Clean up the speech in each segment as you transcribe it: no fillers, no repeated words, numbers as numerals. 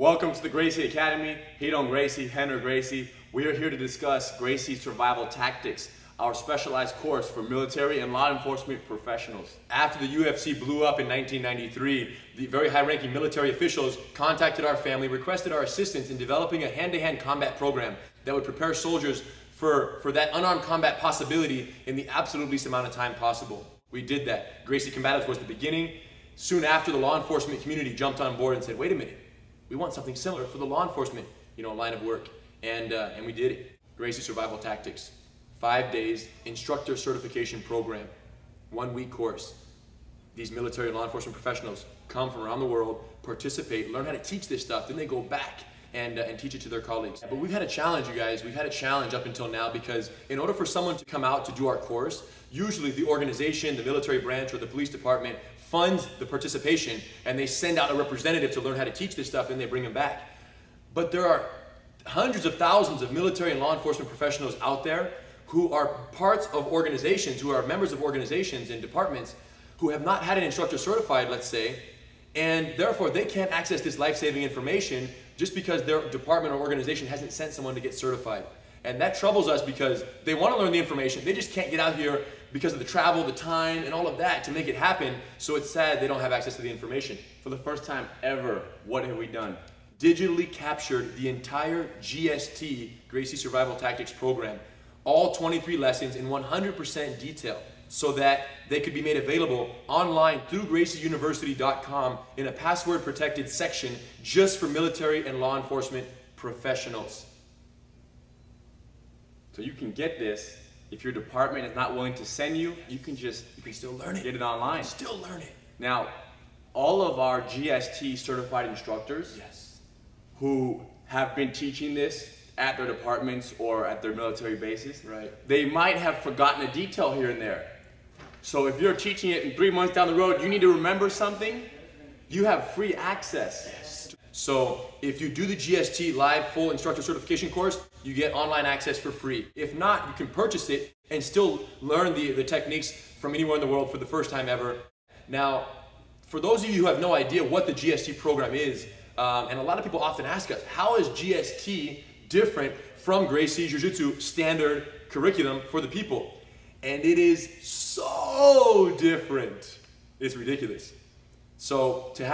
Welcome to the Gracie Academy. Hidong Gracie, Henry Gracie. We are here to discuss Gracie Survival Tactics, our specialized course for military and law enforcement professionals. After the UFC blew up in 1993, the very high-ranking military officials contacted our family, requested our assistance in developing a hand-to-hand combat program that would prepare soldiers for that unarmed combat possibility in the absolute least amount of time possible. We did that. Gracie Combatives was the beginning. Soon after, the law enforcement community jumped on board and said, wait a minute, we want something similar for the law enforcement, line of work. And we did it. Gracie Survival Tactics. 5 days, instructor certification program, 1 week course. These military and law enforcement professionals come from around the world, participate, learn how to teach this stuff, then they go back and teach it to their colleagues. But we've had a challenge, you guys. We've had a challenge up until now because in order for someone to come out to do our course, usually the organization, the military branch, or the police department funds the participation and they send out a representative to learn how to teach this stuff and they bring them back. But there are hundreds of thousands of military and law enforcement professionals out there who are parts of organizations, who are members of organizations and departments who have not had an instructor certified, let's say, and therefore they can't access this life-saving information just because their department or organization hasn't sent someone to get certified. And that troubles us because they want to learn the information, they just can't get out here because of the travel, the time, and all of that to make it happen, so it's sad they don't have access to the information. For the first time ever, what have we done? Digitally captured the entire GST, Gracie Survival Tactics program, all 23 lessons in 100% detail, so that they could be made available online through gracieuniversity.com in a password protected section just for military and law enforcement professionals. So you can get this. If your department is not willing to send you, you can still learn it. Get it online. Still learn it. Now, all of our GST certified instructors who have been teaching this at their departments or at their military bases, they might have forgotten a detail here and there. So if you're teaching it in 3 months down the road, you need to remember something, you have free access. So if you do the GST live full instructor certification course, you get online access for free. If not, you can purchase it and still learn the techniques from anywhere in the world for the first time ever. Now, for those of you who have no idea what the GST program is, and a lot of people often ask us, how is GST different from Gracie Jiu-Jitsu standard curriculum for the people? And it is so different. It's ridiculous. So to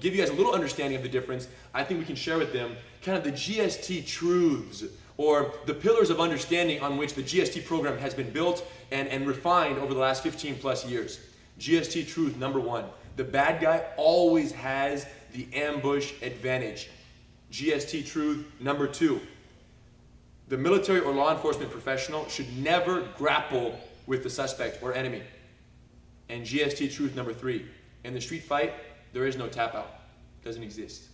give you guys a little understanding of the difference, I think we can share with them kind of the GST truths or the pillars of understanding on which the GST program has been built and refined over the last 15 plus years. GST truth number 1, the bad guy always has the ambush advantage. GST truth number 2, the military or law enforcement professional should never grapple with the suspect or enemy. And GST truth number 3, in the street fight, there is no tap out. It doesn't exist.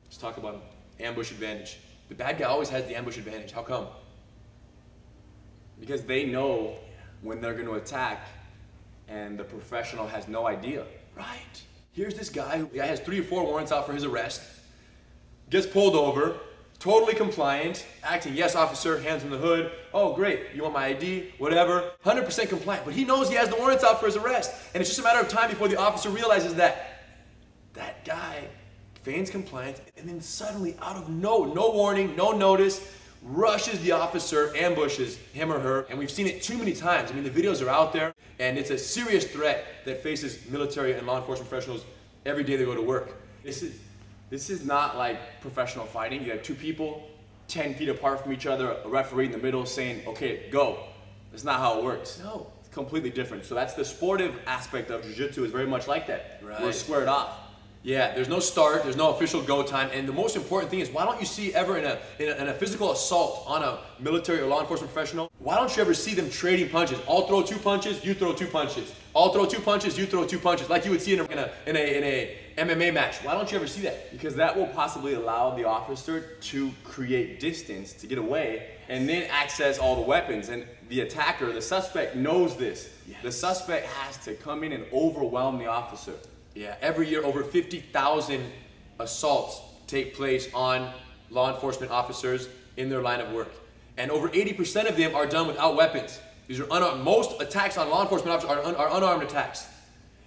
Let's talk about ambush advantage. The bad guy always has the ambush advantage. How come? Because they know when they're going to attack and the professional has no idea. Right. Here's this guy who has 3 or 4 warrants out for his arrest, gets pulled over, totally compliant, acting, yes officer, hands in the hood, oh great, you want my ID, whatever, 100% compliant, but he knows he has the warrants out for his arrest, and it's just a matter of time before the officer realizes that that guy feigns compliance, and then suddenly out of no warning, no notice, rushes the officer, ambushes him or her, and we've seen it too many times. I mean, the videos are out there, and it's a serious threat that faces military and law enforcement professionals every day they go to work. This is not like professional fighting. You have 2 people 10 feet apart from each other, a referee in the middle saying, okay, go. That's not how it works. No. It's completely different. So that's the sportive aspect of Jiu-Jitsu is very much like that. Right. We're squared off. Yeah, there's no start, there's no official go time, and the most important thing is, why don't you see ever in a physical assault on a military or law enforcement professional, why don't you ever see them trading punches? I'll throw 2 punches, you throw 2 punches. I'll throw 2 punches, you throw 2 punches, like you would see in a MMA match. Why don't you ever see that? Because that will possibly allow the officer to create distance to get away and then access all the weapons. And the attacker, the suspect, knows this. Yes. The suspect has to come in and overwhelm the officer. Yeah, every year over 50,000 assaults take place on law enforcement officers in their line of work. And over 80% of them are done without weapons. These are unarmed. Most attacks on law enforcement officers are unarmed attacks.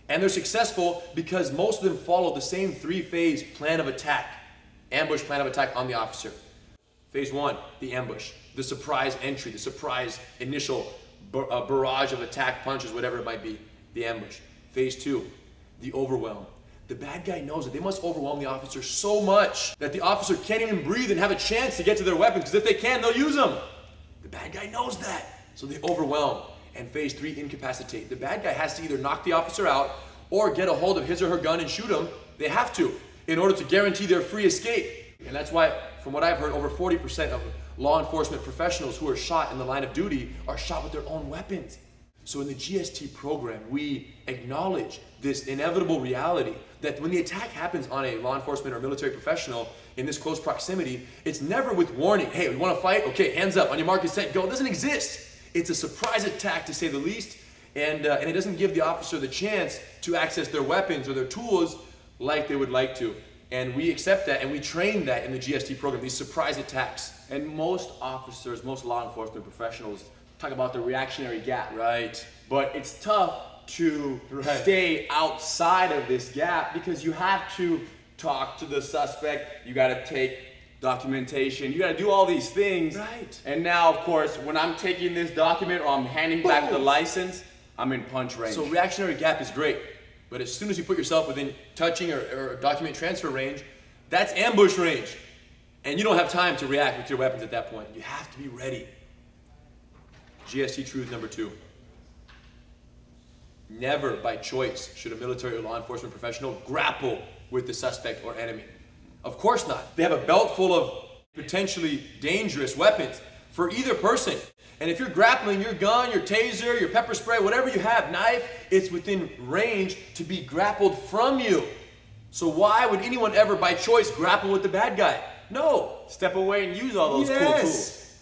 And they're successful because most of them follow the same 3-phase plan of attack. Ambush plan of attack on the officer. Phase 1, the ambush. The surprise entry, the surprise initial barrage of attack, punches, whatever it might be. The ambush. Phase 2, the overwhelm. The bad guy knows that they must overwhelm the officer so much that the officer can't even breathe and have a chance to get to their weapons, because if they can, they'll use them. The bad guy knows that, so they overwhelm. And phase 3, incapacitate. The bad guy has to either knock the officer out or get a hold of his or her gun and shoot him. They have to, in order to guarantee their free escape. And that's why, from what I've heard, over 40% of law enforcement professionals who are shot in the line of duty are shot with their own weapons. So in the GST program, we acknowledge this inevitable reality that when the attack happens on a law enforcement or military professional in this close proximity, it's never with warning. Hey, we want to fight? Okay, hands up, on your mark, get set, go. It doesn't exist. It's a surprise attack, to say the least, and it doesn't give the officer the chance to access their weapons or their tools like they would like to. And we accept that, and we train that in the GST program, these surprise attacks. And most officers, most law enforcement professionals talk about the reactionary gap. Right. But it's tough to stay outside of this gap, because you have to talk to the suspect, you gotta take documentation, you gotta do all these things. Right. And now, of course, when I'm taking this document or I'm handing back the license, I'm in punch range. So reactionary gap is great, but as soon as you put yourself within touching or document transfer range, that's ambush range. And you don't have time to react with your weapons at that point. You have to be ready. GST truth number 2. Never by choice should a military or law enforcement professional grapple with the suspect or enemy. Of course not. They have a belt full of potentially dangerous weapons for either person. And if you're grappling, your gun, your taser, your pepper spray, whatever you have, knife, it's within range to be grappled from you. So why would anyone ever by choice grapple with the bad guy? No. Step away and use all those cool tools.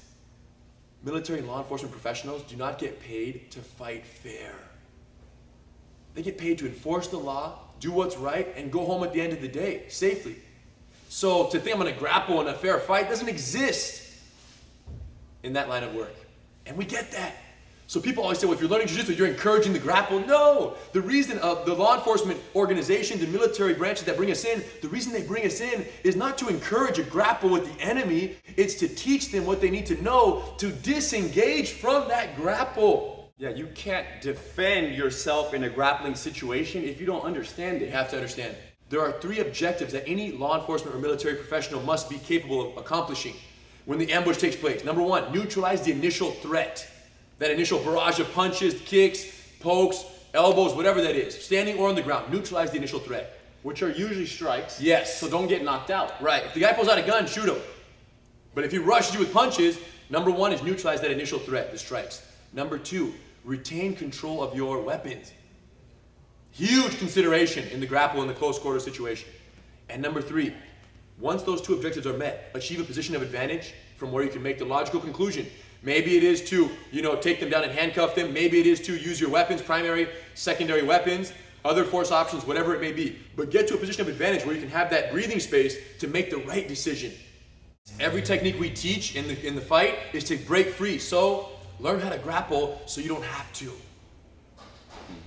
Military and law enforcement professionals do not get paid to fight fair. They get paid to enforce the law, do what's right, and go home at the end of the day, safely. So to think I'm going to grapple in a fair fight doesn't exist in that line of work. And we get that. So people always say, well, if you're learning jiu-jitsu, you're encouraging the grapple. No! The reason the law enforcement organizations and military branches that bring us in, the reason they bring us in is not to encourage a grapple with the enemy, it's to teach them what they need to know to disengage from that grapple. Yeah, you can't defend yourself in a grappling situation if you don't understand it. You have to understand. There are 3 objectives that any law enforcement or military professional must be capable of accomplishing when the ambush takes place. Number 1, neutralize the initial threat. That initial barrage of punches, kicks, pokes, elbows, whatever that is, standing or on the ground, neutralize the initial threat. Which are usually strikes. Yes. So don't get knocked out. Right. If the guy pulls out a gun, shoot him. But if he rushes you with punches, number 1 is neutralize that initial threat, the strikes. Number 2, retain control of your weapons. Huge consideration in the grapple in the close quarter situation. And number 3, once those 2 objectives are met, achieve a position of advantage from where you can make the logical conclusion. Maybe it is to, take them down and handcuff them. Maybe it is to use your weapons, primary, secondary weapons, other force options, whatever it may be. But get to a position of advantage where you can have that breathing space to make the right decision. Every technique we teach in the fight is to break free. So learn how to grapple so you don't have to.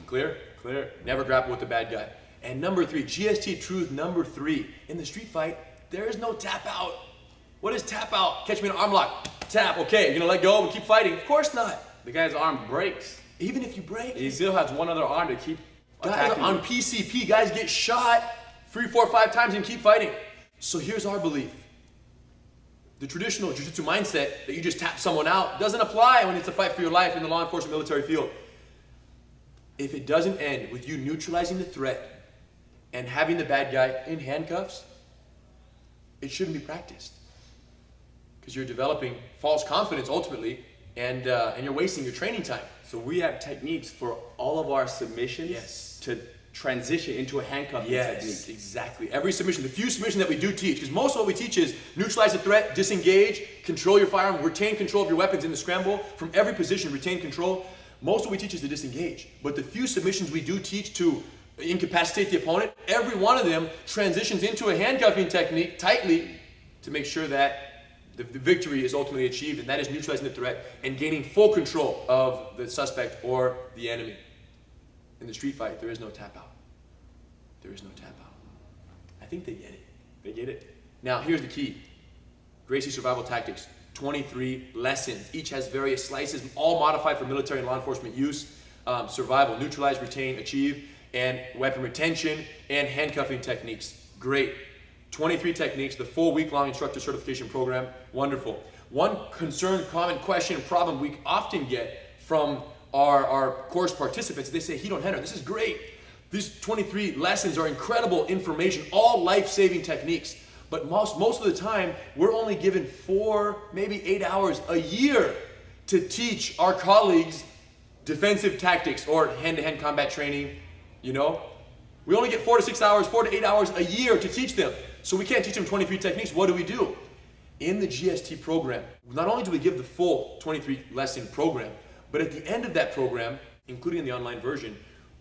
Clear? Clear. Never grapple with the bad guy. And number 3, GST truth number 3. In the street fight, there is no tap out. What is tap out? Catch me in an arm lock. Tap, okay, you're gonna let go and keep fighting? Of course not. The guy's arm breaks. Even if you break, he still has one other arm to keep attacking. On PCP, guys get shot 3, 4, 5 times and keep fighting. So here's our belief. The traditional jiu-jitsu mindset that you just tap someone out doesn't apply when it's a fight for your life in the law enforcement military field. If it doesn't end with you neutralizing the threat and having the bad guy in handcuffs, it shouldn't be practiced. Because you're developing false confidence ultimately, and you're wasting your training time. So we have techniques for all of our submissions to transition into a handcuffing technique. Yes, exactly. Every submission, the few submissions that we do teach, because most of what we teach is neutralize the threat, disengage, control your firearm, retain control of your weapons in the scramble. From every position, retain control. Most of what we teach is to disengage. But the few submissions we do teach to incapacitate the opponent, every one of them transitions into a handcuffing technique tightly to make sure that the victory is ultimately achieved, and that is neutralizing the threat and gaining full control of the suspect or the enemy. In the street fight, there is no tap out. There is no tap out. I think they get it. They get it. Now, here's the key. Gracie Survival Tactics, 23 lessons. Each has various slices, all modified for military and law enforcement use. Survival, neutralize, retain, achieve, and weapon retention, and handcuffing techniques. Great. 23 techniques, the full week-long instructor certification program. Wonderful. One concern, comment, question, problem we often get from our course participants, they say, Hito and Henner, this is great. These 23 lessons are incredible information, all life-saving techniques. But most of the time, we're only given 4, maybe 8 hours a year to teach our colleagues defensive tactics or hand-to-hand combat training, you know? We only get 4 to 6 hours, 4 to 8 hours a year to teach them. So we can't teach them 23 techniques. What do? In the GST program, not only do we give the full 23 lesson program, but at the end of that program, including in the online version,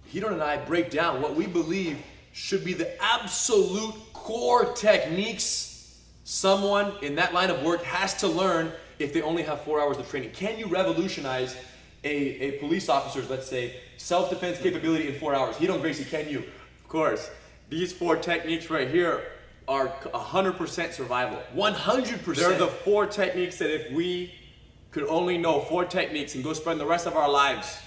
Hito and I break down what we believe should be the absolute core techniques someone in that line of work has to learn if they only have 4 hours of training. Can you revolutionize a police officer's, let's say, self-defense capability in 4 hours? Hito and Gracie, can you? Of course. These 4 techniques right here are 100% survival. 100%. They're the 4 techniques that if we could only know 4 techniques and go spend the rest of our lives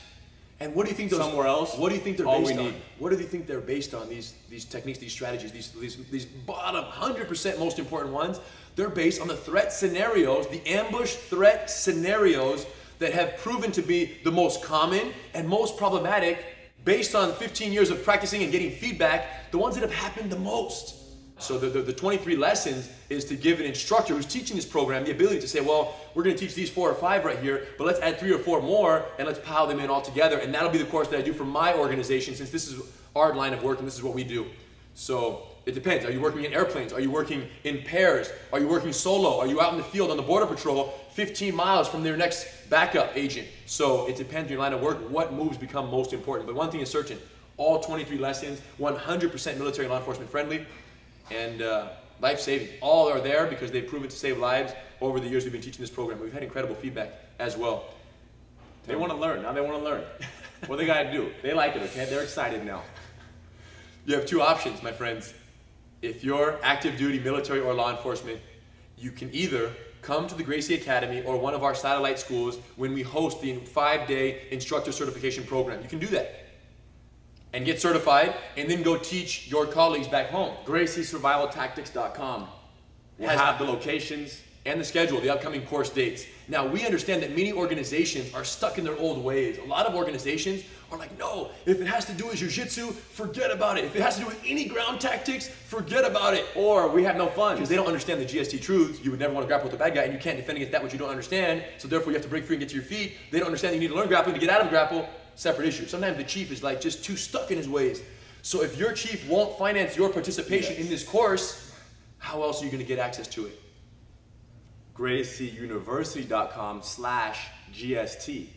and what do you think those, somewhere else, what do you think they're all based we on? need. What do you think they're based on, these techniques, these strategies, these bottom 100% most important ones? They're based on the threat scenarios, the ambush threat scenarios that have proven to be the most common and most problematic based on 15 years of practicing and getting feedback, the ones that have happened the most. So the 23 lessons is to give an instructor who's teaching this program the ability to say, well, we're going to teach these 4 or 5 right here, but let's add 3 or 4 more and let's pile them in all together. And that'll be the course that I do for my organization, since this is our line of work and this is what we do. So it depends. Are you working in airplanes? Are you working in pairs? Are you working solo? Are you out in the field on the border patrol 15 miles from their next backup agent? So it depends on your line of work, what moves become most important. But one thing is certain, all 23 lessons, 100% military and law enforcement friendly, and life-saving. All are there because they've proven to save lives over the years we've been teaching this program. We've had incredible feedback as well. They want to learn. Now they want to learn. What they got to do? They like it, okay? They're excited now. You have 2 options, my friends. If you're active duty, military, or law enforcement, you can either come to the Gracie Academy or one of our satellite schools when we host the 5-day instructor certification program. You can do that and get certified and then go teach your colleagues back home. GracieSurvivalTactics.com will have the locations and the schedule, the upcoming course dates. Now, we understand that many organizations are stuck in their old ways. A lot of organizations are like, no, if it has to do with jiu-jitsu, forget about it. If it has to do with any ground tactics, forget about it. Or we have no fun. Because they don't understand the GST truths. You would never want to grapple with a bad guy, and you can't defend against that which you don't understand. So therefore, you have to break free and get to your feet. They don't understand that you need to learn grappling to get out of grapple. Separate issue. Sometimes the chief is like just too stuck in his ways. So if your chief won't finance your participation in this course, how else are you going to get access to it? GracieUniversity.com/GST.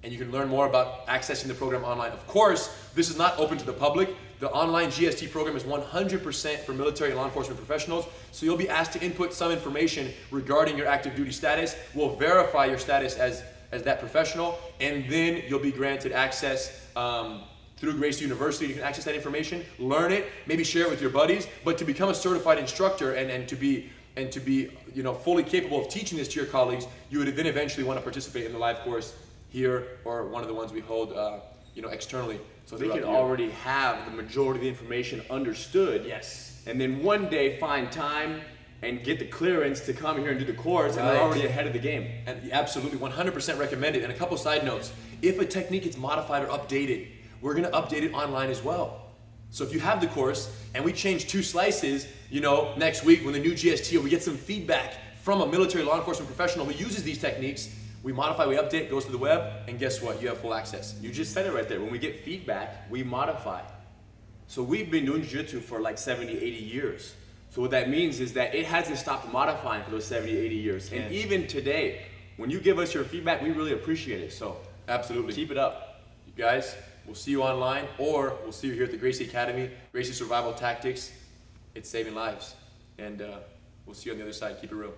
And you can learn more about accessing the program online. Of course, this is not open to the public. The online GST program is 100% for military and law enforcement professionals. So you'll be asked to input some information regarding your active duty status. We'll verify your status as that professional, and then you'll be granted access through Gracie University. You can access that information, learn it, maybe share it with your buddies. But to become a certified instructor and to be fully capable of teaching this to your colleagues, you would then eventually want to participate in the live course here or one of the ones we hold externally. So they can already have the majority of the information understood. Yes. And then one day find time and get the clearance to come here and do the course, and they're already ahead of the game. And absolutely, 100% recommended. And a couple side notes. If a technique gets modified or updated, we're going to update it online as well. So if you have the course and we change 2 slices, next week when the new GST, or we get some feedback from a military law enforcement professional who uses these techniques, we modify, we update, it goes to the web, and guess what? You have full access. You just said it right there. When we get feedback, we modify. So we've been doing jiu-jitsu for like 70, 80 years. So what that means is that it hasn't stopped modifying for those 70, 80 years. And even today, when you give us your feedback, we really appreciate it. So absolutely, keep it up. You guys, we'll see you online, or we'll see you here at the Gracie Academy, Gracie Survival Tactics. It's saving lives. And we'll see you on the other side. Keep it real.